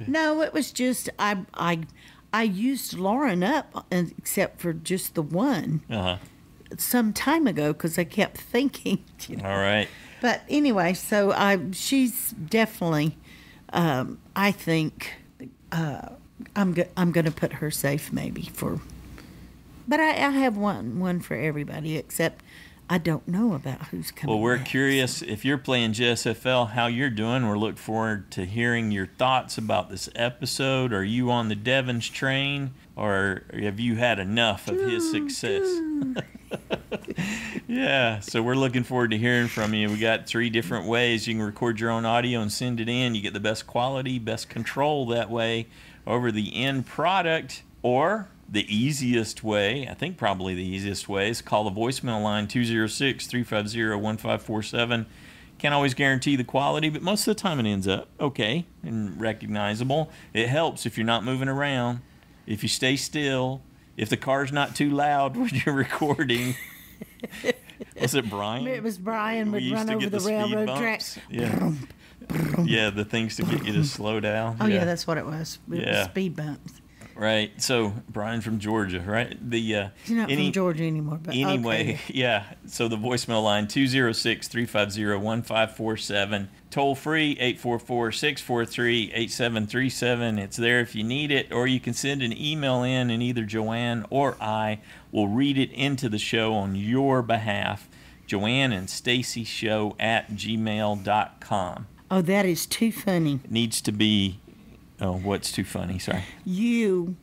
no, it was just I used Lauren up except for just the one some time ago because I kept thinking. All right. But anyway, so she's definitely. I think I'm going to put her safe maybe for, but I have one for everybody except I don't know about who's coming. Well, we're next. curious if you're playing JSFL, how you're doing. We're looking forward to hearing your thoughts about this episode. Are you on the Devens train, or have you had enough of his success? Yeah, so we're looking forward to hearing from you. We got 3 different ways you can record your own audio and send it in. You get the best quality, best control that way over the end product, or the easiest way, I think probably the easiest way, is call the voicemail line 206-350-1547. Can't always guarantee the quality, but most of the time it ends up okay and recognizable. It helps if you're not moving around, if you stay still, if the car's not too loud when you're recording. Was it Brian? It was Brian would run over the railroad track. Yeah. Yeah, the things to get you to slow down. Oh, yeah, that's what it was. It was speed bumps. Right. So, Brian from Georgia, right? He's not from Georgia anymore. But anyway, okay. Yeah. So, the voicemail line, 206-350-1547. Toll free, 844-643-8737. It's there if you need it. Or you can send an email in, and either Joanne or I will read it into the show on your behalf. Joanne and Stacy Show @gmail.com. Oh, that is too funny. It needs to be... Oh, what's too funny? Sorry. You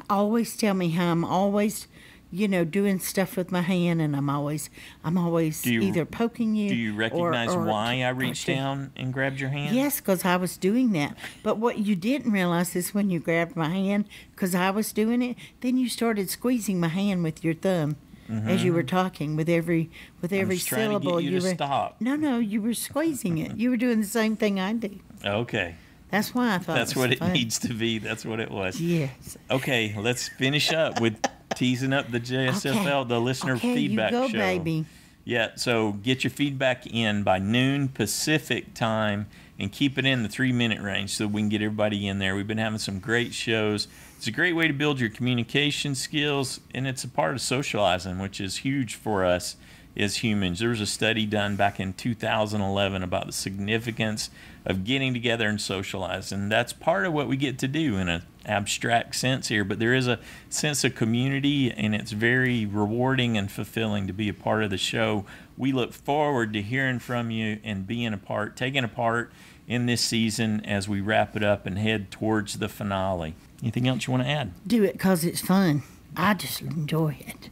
always tell me how I'm always, doing stuff with my hand, and I'm always either poking you. Do you recognize why I reached down and grabbed your hand? Yes, because I was doing that. But what you didn't realize is when you grabbed my hand, because I was doing it, then you started squeezing my hand with your thumb. as you were talking with every syllable. You to stop. No, you were squeezing it. You were doing the same thing I do. Okay. That's why I thought that's it was what it fun. needs to be. That's what it was. Yes. Okay, let's finish up with teasing up the JSFL, the listener feedback you go, show. Baby. Yeah, so get your feedback in by noon Pacific time and keep it in the 3-minute range so we can get everybody in there. We've been having some great shows. It's a great way to build your communication skills, and it's a part of socializing, which is huge for us as humans. There was a study done back in 2011 about the significance of getting together and socializing. And that's part of what we get to do in an abstract sense here, but there is a sense of community, and it's very rewarding and fulfilling to be a part of the show. We look forward to hearing from you and taking a part in this season as we wrap it up and head towards the finale. Anything else you want to add? Do it because it's fun. I just enjoy it.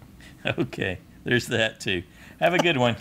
Okay, there's that too. Have a good one.